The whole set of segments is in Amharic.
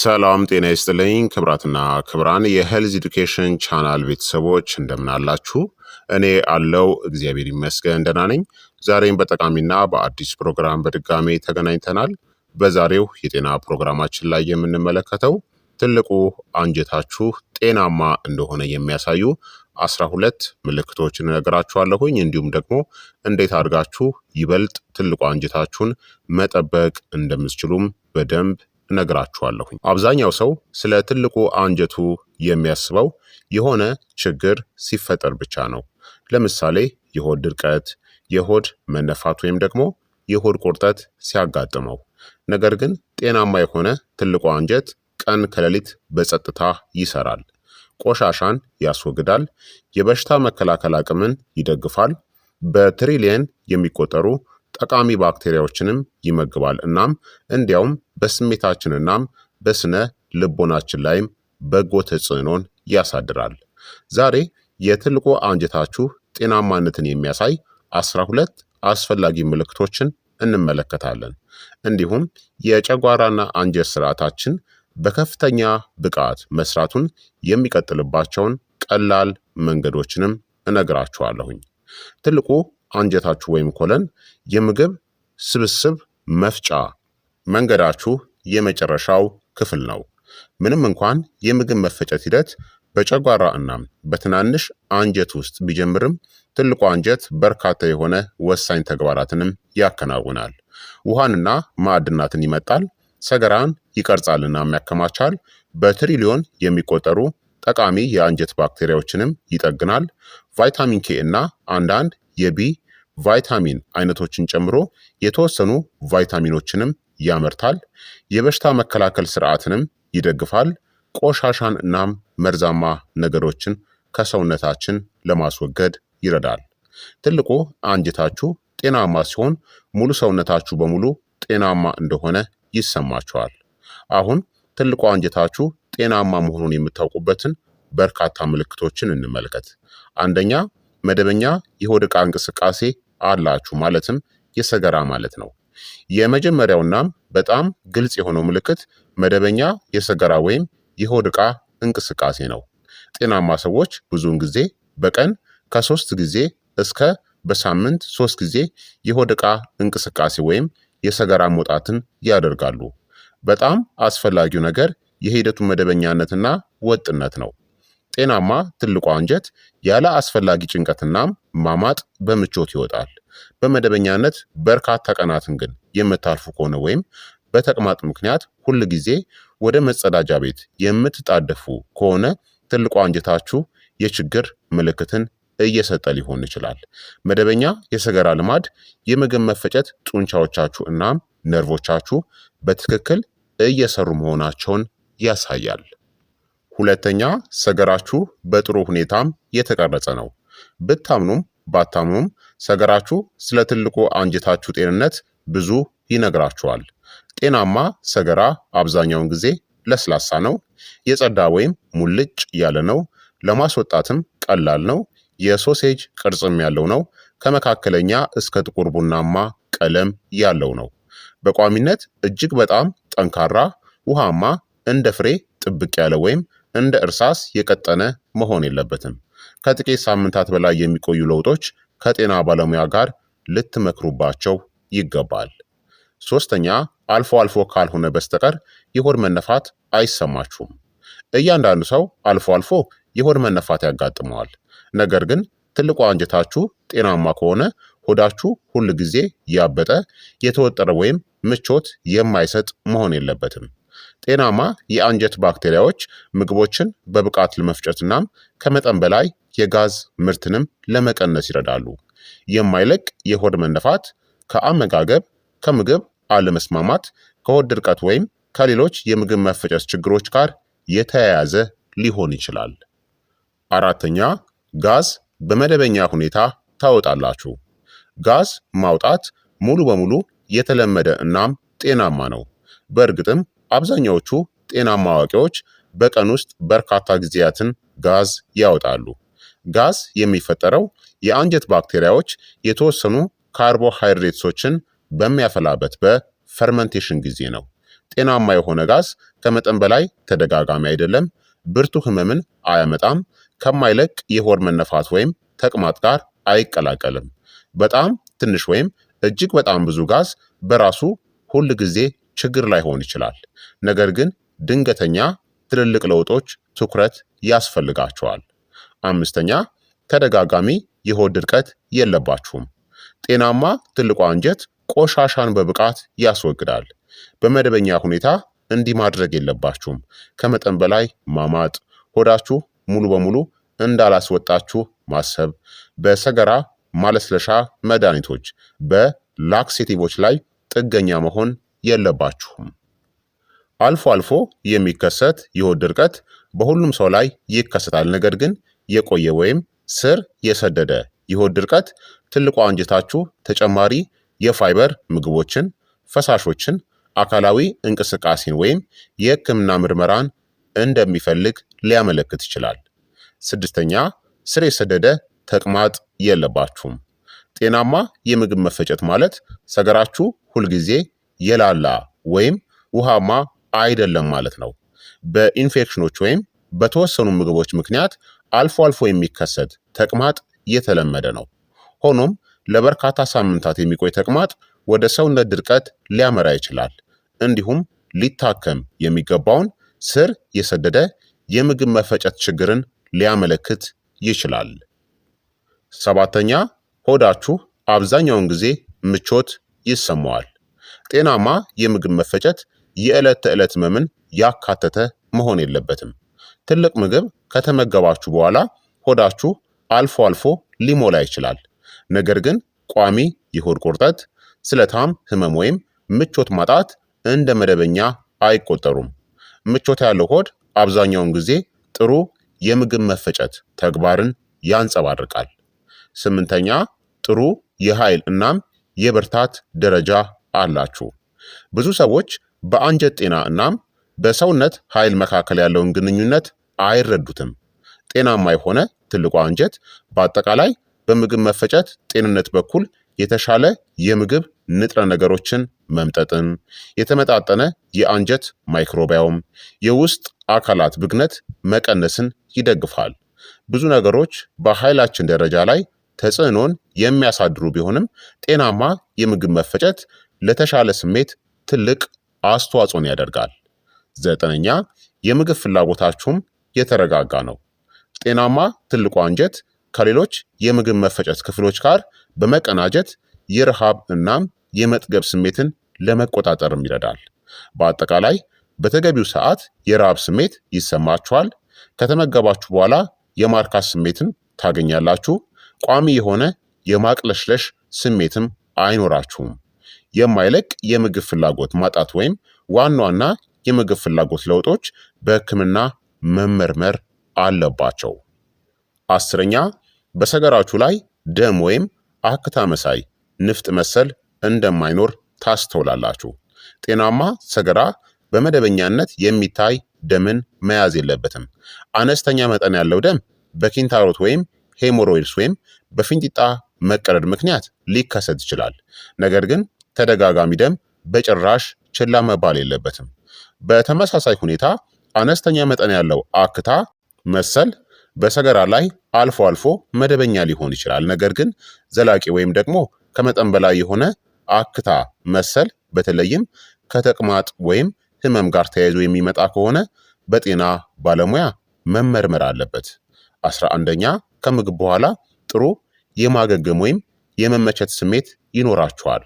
ሰላም ጤና ይስጥልኝ ክብራትና ክብራን የሄልዝ ኤዱኬሽን ቻናል ቤተሰቦች እንደምን አላችሁ? እኔ አለው እግዚአብሔር ይመስገን ደህና ነኝ። ዛሬም በጠቃሚና በአዲስ ፕሮግራም በድጋሜ ተገናኝተናል። በዛሬው የጤና ፕሮግራማችን ላይ የምንመለከተው ትልቁ አንጀታችሁ ጤናማ እንደሆነ የሚያሳዩ 12 ምልክቶችን እነግራችኋለሁኝ። እንዲሁም ደግሞ እንዴት አድርጋችሁ ይበልጥ ትልቁ አንጀታችሁን መጠበቅ እንደምትችሉም በደንብ እነግራችኋለሁኝ። አብዛኛው ሰው ስለ ትልቁ አንጀቱ የሚያስበው የሆነ ችግር ሲፈጠር ብቻ ነው። ለምሳሌ የሆድ ድርቀት፣ የሆድ መነፋት ወይም ደግሞ የሆድ ቁርጠት ሲያጋጥመው። ነገር ግን ጤናማ የሆነ ትልቁ አንጀት ቀን ከሌሊት በጸጥታ ይሰራል፣ ቆሻሻን ያስወግዳል፣ የበሽታ መከላከል አቅምን ይደግፋል፣ በትሪሊየን የሚቆጠሩ ጠቃሚ ባክቴሪያዎችንም ይመግባል። እናም እንዲያውም በስሜታችን እናም በስነ ልቦናችን ላይም በጎ ተጽዕኖን ያሳድራል። ዛሬ የትልቁ አንጀታችሁ ጤናማነትን የሚያሳይ 12 አስፈላጊ ምልክቶችን እንመለከታለን። እንዲሁም የጨጓራና አንጀት ስርዓታችን በከፍተኛ ብቃት መስራቱን የሚቀጥልባቸውን ቀላል መንገዶችንም እነግራችኋለሁኝ። ትልቁ አንጀታችሁ ወይም ኮለን የምግብ ስብስብ መፍጫ መንገዳችሁ የመጨረሻው ክፍል ነው። ምንም እንኳን የምግብ መፈጨት ሂደት በጨጓራ እናም በትናንሽ አንጀት ውስጥ ቢጀምርም ትልቁ አንጀት በርካታ የሆነ ወሳኝ ተግባራትንም ያከናውናል። ውሃንና ማዕድናትን ይመጣል፣ ሰገራን ይቀርጻልና ያከማቻል፣ በትሪሊዮን የሚቆጠሩ ጠቃሚ የአንጀት ባክቴሪያዎችንም ይጠግናል፣ ቫይታሚን ኬ እና አንዳንድ የቢ ቫይታሚን አይነቶችን ጨምሮ የተወሰኑ ቫይታሚኖችንም ያመርታል፣ የበሽታ መከላከል ስርዓትንም ይደግፋል፣ ቆሻሻን እናም መርዛማ ነገሮችን ከሰውነታችን ለማስወገድ ይረዳል። ትልቁ አንጀታችሁ ጤናማ ሲሆን ሙሉ ሰውነታችሁ በሙሉ ጤናማ እንደሆነ ይሰማችኋል። አሁን ትልቁ አንጀታችሁ ጤናማ መሆኑን የምታውቁበትን በርካታ ምልክቶችን እንመልከት። አንደኛ፣ መደበኛ የሆድ ዕቃ እንቅስቃሴ አላችሁ፣ ማለትም የሰገራ ማለት ነው። የመጀመሪያውናም በጣም ግልጽ የሆነው ምልክት መደበኛ የሰገራ ወይም የሆድ ዕቃ እንቅስቃሴ ነው። ጤናማ ሰዎች ብዙውን ጊዜ በቀን ከ3 ጊዜ እስከ በሳምንት 3 ጊዜ የሆድ ዕቃ እንቅስቃሴ ወይም የሰገራ መውጣትን ያደርጋሉ። በጣም አስፈላጊው ነገር የሂደቱ መደበኛነትና ወጥነት ነው። ጤናማ ትልቁ አንጀት ያለ አስፈላጊ ጭንቀትና ማማጥ በምቾት ይወጣል። በመደበኛነት በርካታ ቀናትን ግን የምታልፉ ከሆነ ወይም በተቅማጥ ምክንያት ሁል ጊዜ ወደ መጸዳጃ ቤት የምትጣደፉ ከሆነ ትልቁ አንጀታችሁ የችግር ምልክትን እየሰጠ ሊሆን ይችላል። መደበኛ የሰገራ ልማድ የምግብ መፈጨት ጡንቻዎቻችሁ እናም ነርቮቻችሁ በትክክል እየሰሩ መሆናቸውን ያሳያል። ሁለተኛ፣ ሰገራችሁ በጥሩ ሁኔታም የተቀረጸ ነው። ብታምኑም ባታምኑም ሰገራችሁ ስለ ትልቁ አንጀታችሁ ጤንነት ብዙ ይነግራችኋል። ጤናማ ሰገራ አብዛኛውን ጊዜ ለስላሳ ነው፣ የጸዳ ወይም ሙልጭ ያለ ነው፣ ለማስወጣትም ቀላል ነው፣ የሶሴጅ ቅርጽም ያለው ነው፣ ከመካከለኛ እስከ ጥቁር ቡናማ ቀለም ያለው ነው። በቋሚነት እጅግ በጣም ጠንካራ፣ ውሃማ፣ እንደ ፍሬ ጥብቅ ያለ ወይም እንደ እርሳስ የቀጠነ መሆን የለበትም። ከጥቂት ሳምንታት በላይ የሚቆዩ ለውጦች ከጤና ባለሙያ ጋር ልትመክሩባቸው ይገባል። ሶስተኛ፣ አልፎ አልፎ ካልሆነ በስተቀር የሆድ መነፋት አይሰማችሁም። እያንዳንዱ ሰው አልፎ አልፎ የሆድ መነፋት ያጋጥመዋል። ነገር ግን ትልቁ አንጀታችሁ ጤናማ ከሆነ ሆዳችሁ ሁል ጊዜ ያበጠ፣ የተወጠረ ወይም ምቾት የማይሰጥ መሆን የለበትም። ጤናማ የአንጀት ባክቴሪያዎች ምግቦችን በብቃት ለመፍጨትናም ከመጠን በላይ የጋዝ ምርትንም ለመቀነስ ይረዳሉ። የማይለቅ የሆድ መነፋት ከአመጋገብ፣ ከምግብ አለመስማማት፣ ከሆድ ድርቀት ወይም ከሌሎች የምግብ መፈጨት ችግሮች ጋር የተያያዘ ሊሆን ይችላል። አራተኛ፣ ጋዝ በመደበኛ ሁኔታ ታወጣላችሁ። ጋዝ ማውጣት ሙሉ በሙሉ የተለመደ እናም ጤናማ ነው። በእርግጥም አብዛኛዎቹ ጤናማ አዋቂዎች በቀን ውስጥ በርካታ ጊዜያትን ጋዝ ያወጣሉ። ጋዝ የሚፈጠረው የአንጀት ባክቴሪያዎች የተወሰኑ ካርቦሃይድሬትሶችን በሚያፈላበት በፈርመንቴሽን ጊዜ ነው። ጤናማ የሆነ ጋዝ ከመጠን በላይ ተደጋጋሚ አይደለም፣ ብርቱ ህመምን አያመጣም፣ ከማይለቅ የሆድ መነፋት ወይም ተቅማጥ ጋር አይቀላቀልም። በጣም ትንሽ ወይም እጅግ በጣም ብዙ ጋዝ በራሱ ሁል ጊዜ ችግር ላይሆን ይችላል። ነገር ግን ድንገተኛ ትልልቅ ለውጦች ትኩረት ያስፈልጋቸዋል። አምስተኛ ተደጋጋሚ የሆድ ድርቀት የለባችሁም። ጤናማ ትልቁ አንጀት ቆሻሻን በብቃት ያስወግዳል። በመደበኛ ሁኔታ እንዲህ ማድረግ የለባችሁም። ከመጠን በላይ ማማጥ፣ ሆዳችሁ ሙሉ በሙሉ እንዳላስወጣችሁ ማሰብ፣ በሰገራ ማለስለሻ መድኃኒቶች በላክሴቲቮች ላይ ጥገኛ መሆን የለባችሁም። አልፎ አልፎ የሚከሰት የሆድ ድርቀት በሁሉም ሰው ላይ ይከሰታል። ነገር ግን የቆየ ወይም ስር የሰደደ የሆድ ድርቀት ትልቁ አንጀታችሁ ተጨማሪ የፋይበር ምግቦችን፣ ፈሳሾችን፣ አካላዊ እንቅስቃሴን ወይም የሕክምና ምርመራን እንደሚፈልግ ሊያመለክት ይችላል። ስድስተኛ ስር የሰደደ ተቅማጥ የለባችሁም። ጤናማ የምግብ መፈጨት ማለት ሰገራችሁ ሁልጊዜ የላላ ወይም ውሃማ አይደለም ማለት ነው። በኢንፌክሽኖች ወይም በተወሰኑ ምግቦች ምክንያት አልፎ አልፎ የሚከሰት ተቅማጥ የተለመደ ነው። ሆኖም ለበርካታ ሳምንታት የሚቆይ ተቅማጥ ወደ ሰውነት ድርቀት ሊያመራ ይችላል። እንዲሁም ሊታከም የሚገባውን ስር የሰደደ የምግብ መፈጨት ችግርን ሊያመለክት ይችላል። ሰባተኛ ሆዳችሁ አብዛኛውን ጊዜ ምቾት ይሰማዋል። ጤናማ የምግብ መፈጨት የዕለት ተዕለት ህመምን ያካተተ መሆን የለበትም። ትልቅ ምግብ ከተመገባችሁ በኋላ ሆዳችሁ አልፎ አልፎ ሊሞላ ይችላል። ነገር ግን ቋሚ የሆድ ቁርጠት፣ ስለታም ህመም ወይም ምቾት ማጣት እንደ መደበኛ አይቆጠሩም። ምቾት ያለው ሆድ አብዛኛውን ጊዜ ጥሩ የምግብ መፈጨት ተግባርን ያንጸባርቃል። ስምንተኛ ጥሩ የኃይል እናም የብርታት ደረጃ አላችሁ። ብዙ ሰዎች በአንጀት ጤና እናም በሰውነት ኃይል መካከል ያለውን ግንኙነት አይረዱትም። ጤናማ የሆነ ትልቁ አንጀት በአጠቃላይ በምግብ መፈጨት ጤንነት በኩል የተሻለ የምግብ ንጥረ ነገሮችን መምጠጥን፣ የተመጣጠነ የአንጀት ማይክሮባዮም፣ የውስጥ አካላት ብግነት መቀነስን ይደግፋል። ብዙ ነገሮች በኃይላችን ደረጃ ላይ ተጽዕኖን የሚያሳድሩ ቢሆንም ጤናማ የምግብ መፈጨት ለተሻለ ስሜት ትልቅ አስተዋጽኦን ያደርጋል። ዘጠነኛ የምግብ ፍላጎታችሁም የተረጋጋ ነው። ጤናማ ትልቁ አንጀት ከሌሎች የምግብ መፈጨት ክፍሎች ጋር በመቀናጀት የረሃብ እናም የመጥገብ ስሜትን ለመቆጣጠርም ይረዳል። በአጠቃላይ በተገቢው ሰዓት የረሃብ ስሜት ይሰማችኋል። ከተመገባችሁ በኋላ የማርካት ስሜትን ታገኛላችሁ። ቋሚ የሆነ የማቅለሽለሽ ስሜትም አይኖራችሁም። የማይለቅ የምግብ ፍላጎት ማጣት ወይም ዋና ዋና የምግብ ፍላጎት ለውጦች በሕክምና መመርመር አለባቸው። አስረኛ በሰገራችሁ ላይ ደም ወይም አክታ መሳይ ንፍጥ መሰል እንደማይኖር ታስተውላላችሁ። ጤናማ ሰገራ በመደበኛነት የሚታይ ደምን መያዝ የለበትም። አነስተኛ መጠን ያለው ደም በኪንታሮት ወይም ሄሞሮይድስ ወይም በፊንጢጣ መቀደድ ምክንያት ሊከሰት ይችላል። ነገር ግን ተደጋጋሚ ደም በጭራሽ ችላ መባል የለበትም። በተመሳሳይ ሁኔታ አነስተኛ መጠን ያለው አክታ መሰል በሰገራ ላይ አልፎ አልፎ መደበኛ ሊሆን ይችላል። ነገር ግን ዘላቂ ወይም ደግሞ ከመጠን በላይ የሆነ አክታ መሰል በተለይም ከተቅማጥ ወይም ህመም ጋር ተያይዞ የሚመጣ ከሆነ በጤና ባለሙያ መመርመር አለበት። 11ኛ ከምግብ በኋላ ጥሩ የማገገም ወይም የመመቸት ስሜት ይኖራችኋል።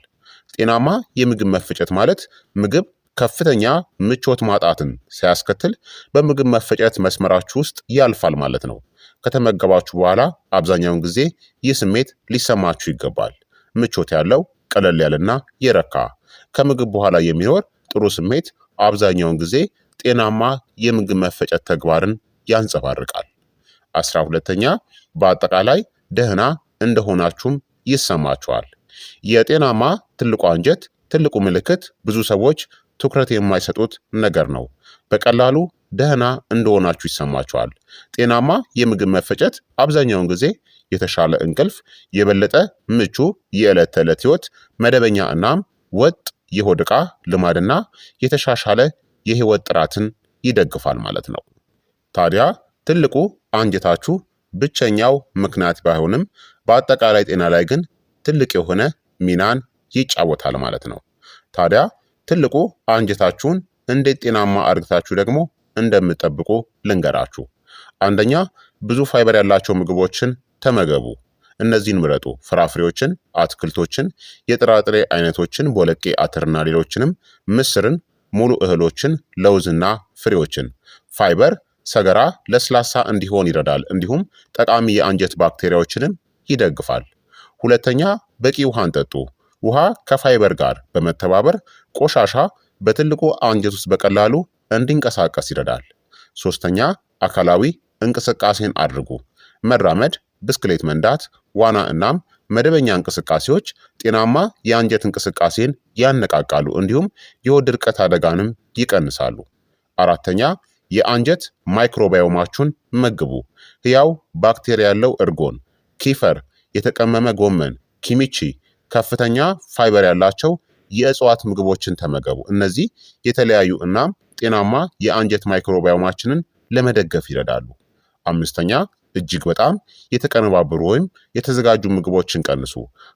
ጤናማ የምግብ መፈጨት ማለት ምግብ ከፍተኛ ምቾት ማጣትን ሲያስከትል በምግብ መፈጨት መስመራችሁ ውስጥ ያልፋል ማለት ነው። ከተመገባችሁ በኋላ አብዛኛውን ጊዜ ይህ ስሜት ሊሰማችሁ ይገባል። ምቾት ያለው ቀለል ያለና የረካ ከምግብ በኋላ የሚኖር ጥሩ ስሜት አብዛኛውን ጊዜ ጤናማ የምግብ መፈጨት ተግባርን ያንጸባርቃል። 12ኛ በአጠቃላይ ደህና እንደሆናችሁም ይሰማችኋል። የጤናማ ትልቁ አንጀት ትልቁ ምልክት ብዙ ሰዎች ትኩረት የማይሰጡት ነገር ነው። በቀላሉ ደህና እንደሆናችሁ ይሰማችኋል። ጤናማ የምግብ መፈጨት አብዛኛውን ጊዜ የተሻለ እንቅልፍ፣ የበለጠ ምቹ የዕለት ተዕለት ህይወት፣ መደበኛ እናም ወጥ የሆድ ዕቃ ልማድና የተሻሻለ የህይወት ጥራትን ይደግፋል ማለት ነው። ታዲያ ትልቁ አንጀታችሁ ብቸኛው ምክንያት ባይሆንም በአጠቃላይ ጤና ላይ ግን ትልቅ የሆነ ሚናን ይጫወታል ማለት ነው። ታዲያ ትልቁ አንጀታችሁን እንዴት ጤናማ አድርጋችሁ ደግሞ እንደምትጠብቁ ልንገራችሁ። አንደኛ፣ ብዙ ፋይበር ያላቸው ምግቦችን ተመገቡ። እነዚህን ምረጡ። ፍራፍሬዎችን፣ አትክልቶችን፣ የጥራጥሬ አይነቶችን፣ ቦለቄ፣ አተርና ሌሎችንም፣ ምስርን፣ ሙሉ እህሎችን፣ ለውዝና ፍሬዎችን። ፋይበር ሰገራ ለስላሳ እንዲሆን ይረዳል፣ እንዲሁም ጠቃሚ የአንጀት ባክቴሪያዎችንም ይደግፋል። ሁለተኛ፣ በቂ ውሃን ጠጡ። ውሃ ከፋይበር ጋር በመተባበር ቆሻሻ በትልቁ አንጀት ውስጥ በቀላሉ እንዲንቀሳቀስ ይረዳል። ሶስተኛ፣ አካላዊ እንቅስቃሴን አድርጉ። መራመድ፣ ብስክሌት መንዳት፣ ዋና እናም መደበኛ እንቅስቃሴዎች ጤናማ የአንጀት እንቅስቃሴን ያነቃቃሉ፣ እንዲሁም የሆድ ድርቀት አደጋንም ይቀንሳሉ። አራተኛ፣ የአንጀት ማይክሮባዮማችሁን መግቡ። ሕያው ባክቴሪያ ያለው እርጎን፣ ኪፈር፣ የተቀመመ ጎመን፣ ኪሚቺ፣ ከፍተኛ ፋይበር ያላቸው የእጽዋት ምግቦችን ተመገቡ። እነዚህ የተለያዩ እናም ጤናማ የአንጀት ማይክሮባዮማችንን ለመደገፍ ይረዳሉ። አምስተኛ፣ እጅግ በጣም የተቀነባበሩ ወይም የተዘጋጁ ምግቦችን ቀንሱ።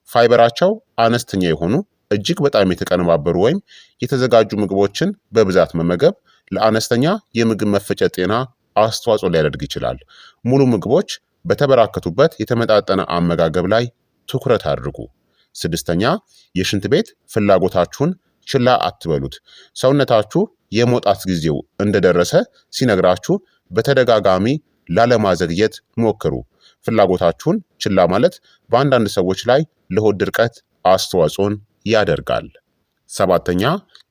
ፋይበራቸው አነስተኛ የሆኑ እጅግ በጣም የተቀነባበሩ ወይም የተዘጋጁ ምግቦችን በብዛት መመገብ ለአነስተኛ የምግብ መፈጨት ጤና አስተዋጽኦ ሊያደርግ ይችላል። ሙሉ ምግቦች በተበራከቱበት የተመጣጠነ አመጋገብ ላይ ትኩረት አድርጉ። ስድስተኛ፣ የሽንት ቤት ፍላጎታችሁን ችላ አትበሉት። ሰውነታችሁ የመውጣት ጊዜው እንደደረሰ ሲነግራችሁ በተደጋጋሚ ላለማዘግየት ሞክሩ። ፍላጎታችሁን ችላ ማለት በአንዳንድ ሰዎች ላይ ለሆድ ድርቀት አስተዋጽኦን ያደርጋል። ሰባተኛ፣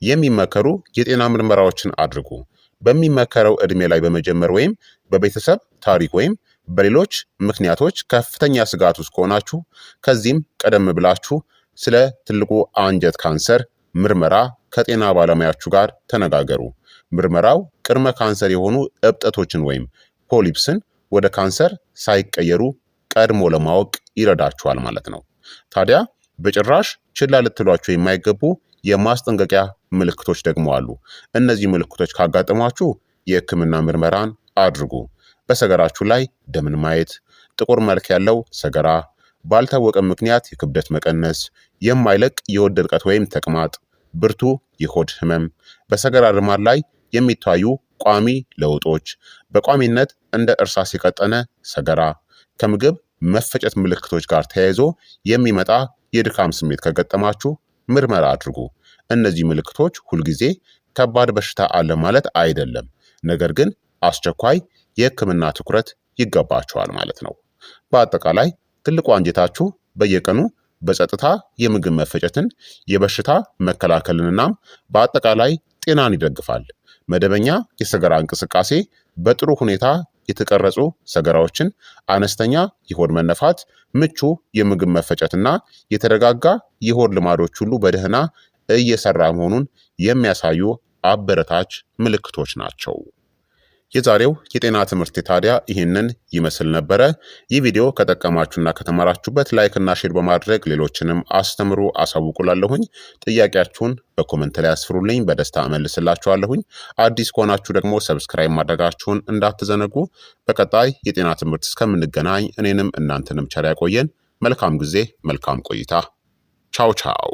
የሚመከሩ የጤና ምርመራዎችን አድርጉ። በሚመከረው ዕድሜ ላይ በመጀመር ወይም በቤተሰብ ታሪክ ወይም በሌሎች ምክንያቶች ከፍተኛ ስጋት ውስጥ ከሆናችሁ ከዚህም ቀደም ብላችሁ ስለ ትልቁ አንጀት ካንሰር ምርመራ ከጤና ባለሙያችሁ ጋር ተነጋገሩ። ምርመራው ቅድመ ካንሰር የሆኑ እብጠቶችን ወይም ፖሊፕስን ወደ ካንሰር ሳይቀየሩ ቀድሞ ለማወቅ ይረዳችኋል ማለት ነው። ታዲያ በጭራሽ ችላ ልትሏቸው የማይገቡ የማስጠንቀቂያ ምልክቶች ደግሞ አሉ። እነዚህ ምልክቶች ካጋጠሟችሁ የሕክምና ምርመራን አድርጉ። በሰገራችሁ ላይ ደምን ማየት፣ ጥቁር መልክ ያለው ሰገራ፣ ባልታወቀ ምክንያት የክብደት መቀነስ፣ የማይለቅ የሆድ ድርቀት ወይም ተቅማጥ፣ ብርቱ የሆድ ህመም፣ በሰገራ ልማድ ላይ የሚታዩ ቋሚ ለውጦች፣ በቋሚነት እንደ እርሳስ የቀጠነ ሰገራ፣ ከምግብ መፈጨት ምልክቶች ጋር ተያይዞ የሚመጣ የድካም ስሜት ከገጠማችሁ ምርመራ አድርጉ። እነዚህ ምልክቶች ሁልጊዜ ከባድ በሽታ አለ ማለት አይደለም፣ ነገር ግን አስቸኳይ የህክምና ትኩረት ይገባቸዋል ማለት ነው። በአጠቃላይ ትልቁ አንጀታችሁ በየቀኑ በጸጥታ የምግብ መፈጨትን፣ የበሽታ መከላከልንናም በአጠቃላይ ጤናን ይደግፋል። መደበኛ የሰገራ እንቅስቃሴ፣ በጥሩ ሁኔታ የተቀረጹ ሰገራዎችን፣ አነስተኛ የሆድ መነፋት፣ ምቹ የምግብ መፈጨትና የተረጋጋ የሆድ ልማዶች ሁሉ በደህና እየሰራ መሆኑን የሚያሳዩ አበረታች ምልክቶች ናቸው። የዛሬው የጤና ትምህርት ታዲያ ይህንን ይመስል ነበረ። ይህ ቪዲዮ ከጠቀማችሁና ከተማራችሁበት ላይክና ሼር በማድረግ ሌሎችንም አስተምሩ አሳውቁላለሁኝ። ጥያቄያችሁን በኮመንት ላይ አስፍሩልኝ፣ በደስታ እመልስላችኋለሁኝ። አዲስ ከሆናችሁ ደግሞ ሰብስክራይብ ማድረጋችሁን እንዳትዘነጉ። በቀጣይ የጤና ትምህርት እስከምንገናኝ እኔንም እናንተንም ቸር ያቆየን። መልካም ጊዜ፣ መልካም ቆይታ። ቻው ቻው።